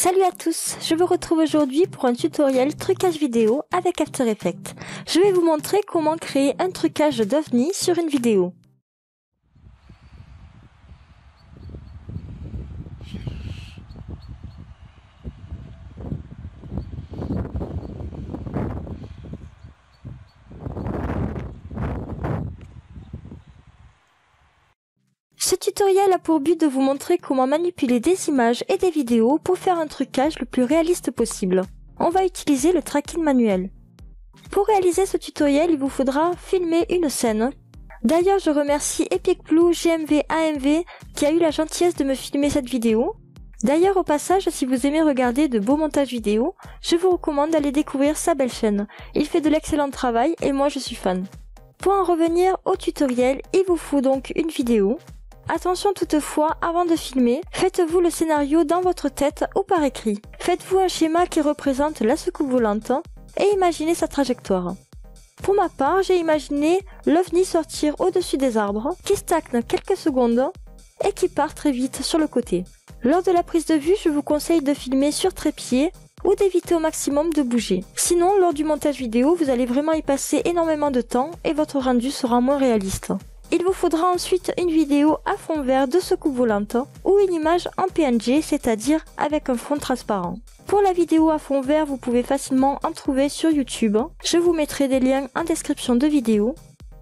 Salut à tous, je vous retrouve aujourd'hui pour un tutoriel trucage vidéo avec After Effects. Je vais vous montrer comment créer un trucage d'OVNI sur une vidéo. Ce tutoriel a pour but de vous montrer comment manipuler des images et des vidéos pour faire un trucage le plus réaliste possible. On va utiliser le tracking manuel. Pour réaliser ce tutoriel, il vous faudra filmer une scène. D'ailleurs, je remercie Epic Blue GMV AMV qui a eu la gentillesse de me filmer cette vidéo. D'ailleurs, au passage, si vous aimez regarder de beaux montages vidéo, je vous recommande d'aller découvrir sa belle chaîne. Il fait de l'excellent travail et moi je suis fan. Pour en revenir au tutoriel, il vous faut donc une vidéo. Attention toutefois, avant de filmer, faites-vous le scénario dans votre tête ou par écrit. Faites-vous un schéma qui représente la soucoupe volante et imaginez sa trajectoire. Pour ma part, j'ai imaginé l'OVNI sortir au-dessus des arbres, qui stagne quelques secondes et qui part très vite sur le côté. Lors de la prise de vue, je vous conseille de filmer sur trépied ou d'éviter au maximum de bouger. Sinon, lors du montage vidéo, vous allez vraiment y passer énormément de temps et votre rendu sera moins réaliste. Il vous faudra ensuite une vidéo à fond vert de soucoupe volante ou une image en PNG, c'est-à-dire avec un fond transparent. Pour la vidéo à fond vert, vous pouvez facilement en trouver sur YouTube. Je vous mettrai des liens en description de vidéo.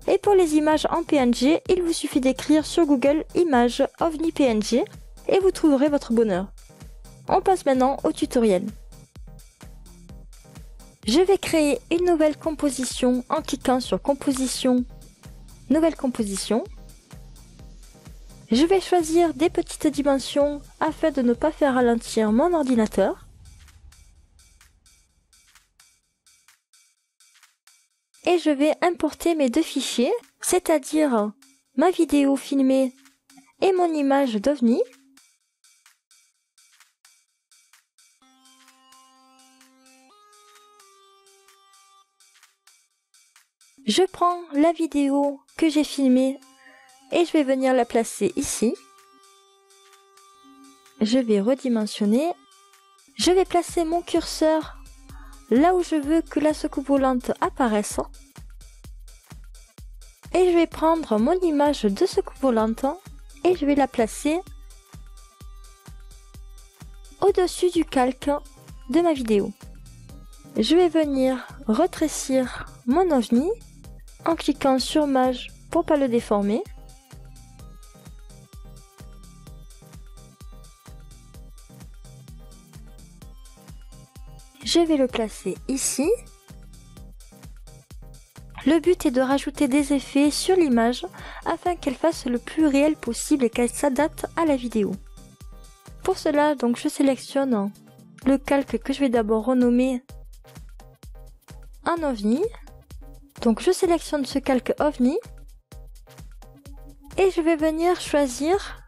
Et pour les images en PNG, il vous suffit d'écrire sur Google Images OVNI PNG et vous trouverez votre bonheur. On passe maintenant au tutoriel. Je vais créer une nouvelle composition en cliquant sur Composition, Nouvelle composition. Je vais choisir des petites dimensions afin de ne pas faire ralentir mon ordinateur. Et je vais importer mes deux fichiers, c'est-à-dire ma vidéo filmée et mon image d'OVNI. Je prends la vidéo que j'ai filmée et je vais venir la placer ici. Je vais redimensionner. Je vais placer mon curseur là où je veux que la soucoupe volante apparaisse. Et je vais prendre mon image de soucoupe volante et je vais la placer au-dessus du calque de ma vidéo. Je vais venir rétrécir mon OVNI en cliquant sur Mage pour pas le déformer. Je vais le placer ici. Le but est de rajouter des effets sur l'image afin qu'elle fasse le plus réel possible et qu'elle s'adapte à la vidéo. Pour cela, donc, je sélectionne le calque que je vais d'abord renommer un OVNI. Donc je sélectionne ce calque OVNI et je vais venir choisir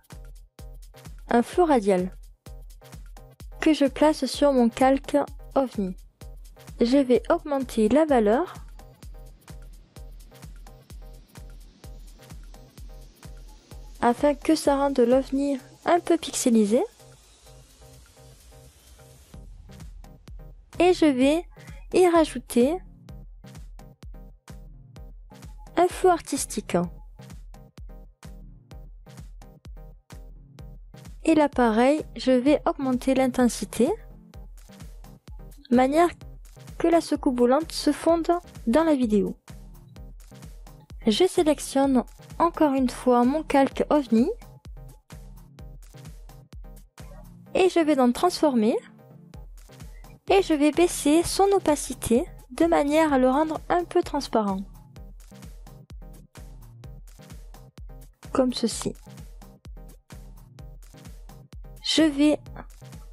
un flou radial que je place sur mon calque OVNI. Je vais augmenter la valeur afin que ça rende l'OVNI un peu pixelisé. Et je vais y rajouter un flou artistique. Et là pareil, je vais augmenter l'intensité, de manière que la soucoupe volante se fonde dans la vidéo. Je sélectionne encore une fois mon calque OVNI et je vais dans Transformer et je vais baisser son opacité de manière à le rendre un peu transparent. Comme ceci. Je vais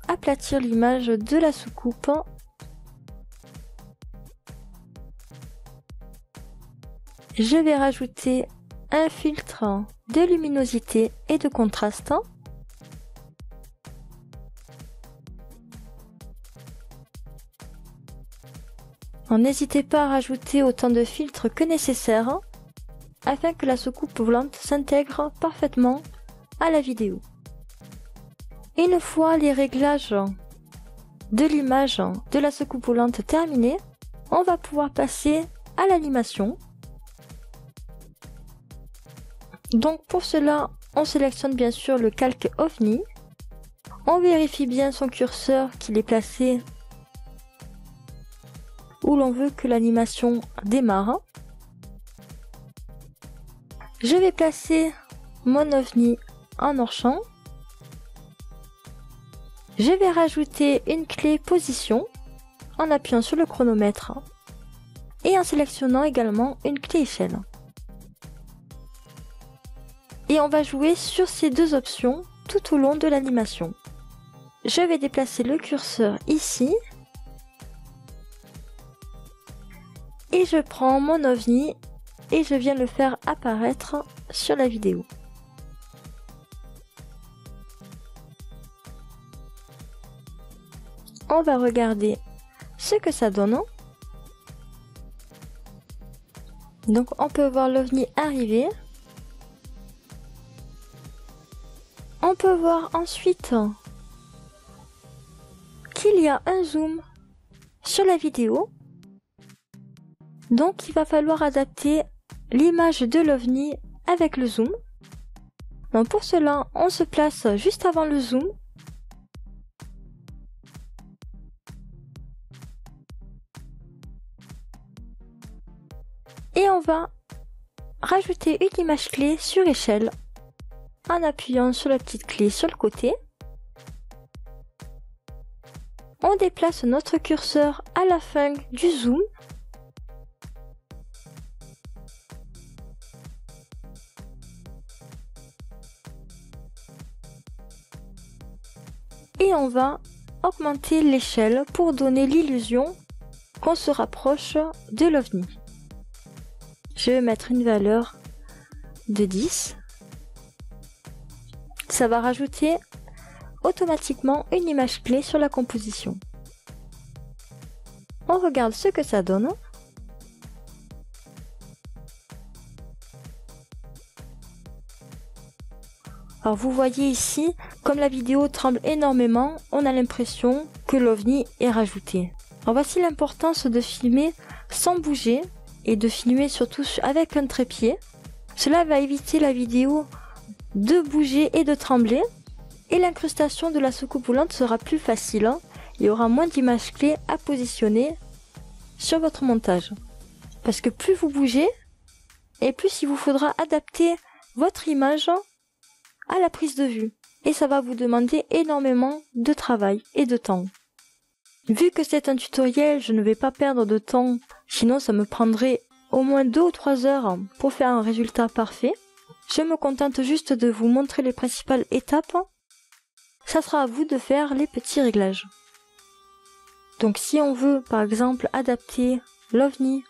aplatir l'image de la soucoupe. Je vais rajouter un filtre de luminosité et de contraste. N'hésitez pas à rajouter autant de filtres que nécessaire afin que la soucoupe volante s'intègre parfaitement à la vidéo. Une fois les réglages de l'image de la soucoupe volante terminée, on va pouvoir passer à l'animation. Donc pour cela, on sélectionne bien sûr le calque OVNI. On vérifie bien son curseur qu'il est placé où l'on veut que l'animation démarre. Je vais placer mon OVNI en hors-champ. Je vais rajouter une clé position en appuyant sur le chronomètre et en sélectionnant également une clé échelle. Et on va jouer sur ces deux options tout au long de l'animation. Je vais déplacer le curseur ici et je prends mon OVNI et je viens le faire apparaître sur la vidéo. On va regarder ce que ça donne. Donc on peut voir l'OVNI arriver. On peut voir ensuite qu'il y a un zoom sur la vidéo. Donc il va falloir adapter l'image de l'OVNI avec le zoom. Donc pour cela, on se place juste avant le zoom. Et on va rajouter une image clé sur échelle en appuyant sur la petite clé sur le côté. On déplace notre curseur à la fin du zoom. Et on va augmenter l'échelle pour donner l'illusion qu'on se rapproche de l'OVNI. Je vais mettre une valeur de 10. Ça va rajouter automatiquement une image clé sur la composition. On regarde ce que ça donne. Alors vous voyez ici, comme la vidéo tremble énormément, on a l'impression que l'OVNI est rajouté. Alors voici l'importance de filmer sans bouger et de filmer surtout avec un trépied. Cela va éviter la vidéo de bouger et de trembler et l'incrustation de la soucoupe volante sera plus facile. Il y aura moins d'images clés à positionner sur votre montage. Parce que plus vous bougez et plus il vous faudra adapter votre image à la prise de vue. Et ça va vous demander énormément de travail et de temps. Vu que c'est un tutoriel, je ne vais pas perdre de temps, sinon ça me prendrait au moins 2 ou 3 heures pour faire un résultat parfait. Je me contente juste de vous montrer les principales étapes. Ça sera à vous de faire les petits réglages. Donc si on veut par exemple adapter l'OVNI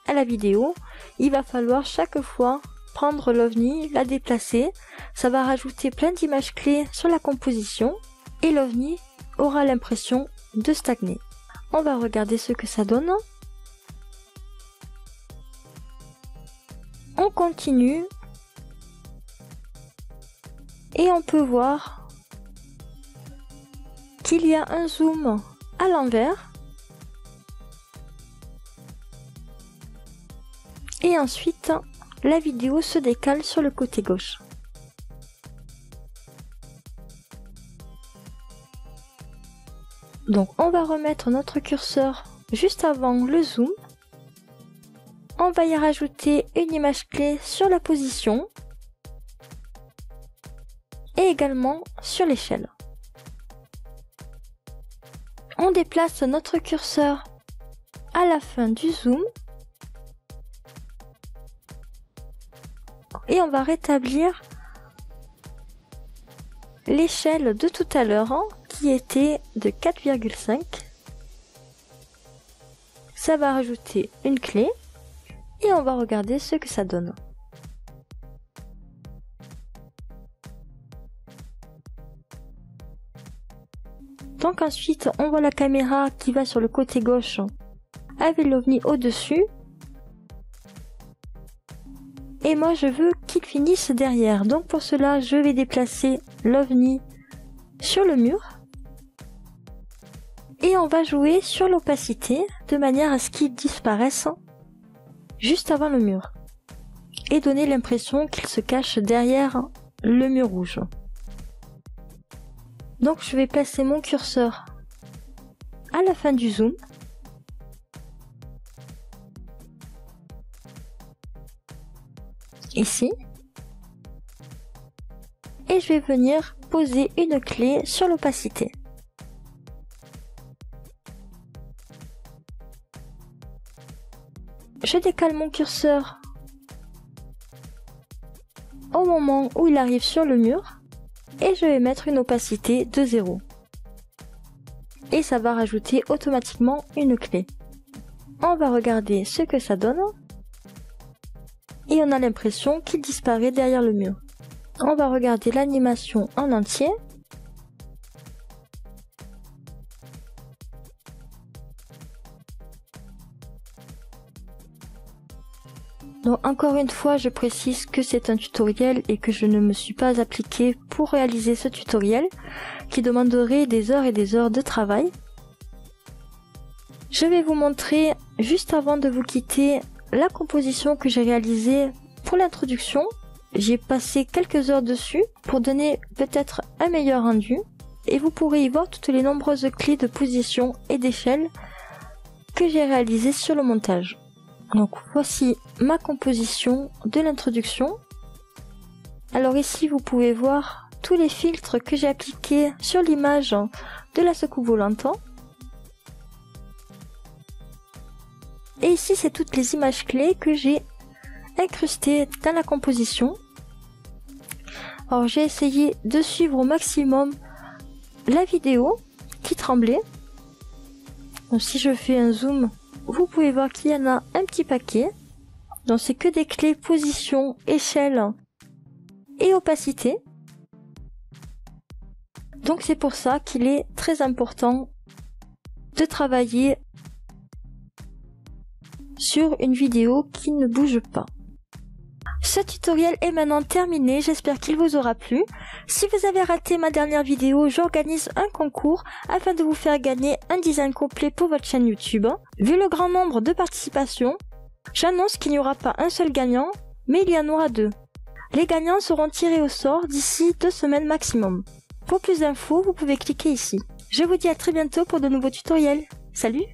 à la vidéo, il va falloir chaque fois prendre l'OVNI, la déplacer. Ça va rajouter plein d'images clés sur la composition et l'OVNI aura l'impression de stagner. On va regarder ce que ça donne. On continue et on peut voir qu'il y a un zoom à l'envers et ensuite la vidéo se décale sur le côté gauche. Donc on va remettre notre curseur juste avant le zoom. On va y rajouter une image clé sur la position et également sur l'échelle. On déplace notre curseur à la fin du zoom et on va rétablir l'échelle de tout à l'heure qui était de 4,5. Ça va rajouter une clé et on va regarder ce que ça donne. Donc ensuite on voit la caméra qui va sur le côté gauche avec l'OVNI au-dessus. Et moi je veux qu'il finisse derrière. Donc pour cela je vais déplacer l'OVNI sur le mur. Et on va jouer sur l'opacité de manière à ce qu'il disparaisse juste avant le mur. Et donner l'impression qu'il se cache derrière le mur rouge. Donc je vais placer mon curseur à la fin du zoom. Ici. Et je vais venir poser une clé sur l'opacité. Je décale mon curseur au moment où il arrive sur le mur et je vais mettre une opacité de 0. Et ça va rajouter automatiquement une clé. On va regarder ce que ça donne et on a l'impression qu'il disparaît derrière le mur. On va regarder l'animation en entier. Donc encore une fois, je précise que c'est un tutoriel et que je ne me suis pas appliquée pour réaliser ce tutoriel qui demanderait des heures et des heures de travail. Je vais vous montrer juste avant de vous quitter la composition que j'ai réalisée pour l'introduction. J'ai passé quelques heures dessus pour donner peut-être un meilleur rendu et vous pourrez y voir toutes les nombreuses clés de position et d'échelle que j'ai réalisées sur le montage. Donc voici ma composition de l'introduction. Alors ici vous pouvez voir tous les filtres que j'ai appliqués sur l'image de la secoupe volante. Et ici c'est toutes les images clés que j'ai incrustées dans la composition. Alors j'ai essayé de suivre au maximum la vidéo qui tremblait. Donc si je fais un zoom, vous pouvez voir qu'il y en a un petit paquet. Donc c'est que des clés position, échelle et opacité. Donc c'est pour ça qu'il est très important de travailler sur une vidéo qui ne bouge pas. Ce tutoriel est maintenant terminé, j'espère qu'il vous aura plu. Si vous avez raté ma dernière vidéo, j'organise un concours afin de vous faire gagner un design complet pour votre chaîne YouTube. Vu le grand nombre de participations, j'annonce qu'il n'y aura pas un seul gagnant, mais il y en aura 2. Les gagnants seront tirés au sort d'ici 2 semaines maximum. Pour plus d'infos, vous pouvez cliquer ici. Je vous dis à très bientôt pour de nouveaux tutoriels. Salut!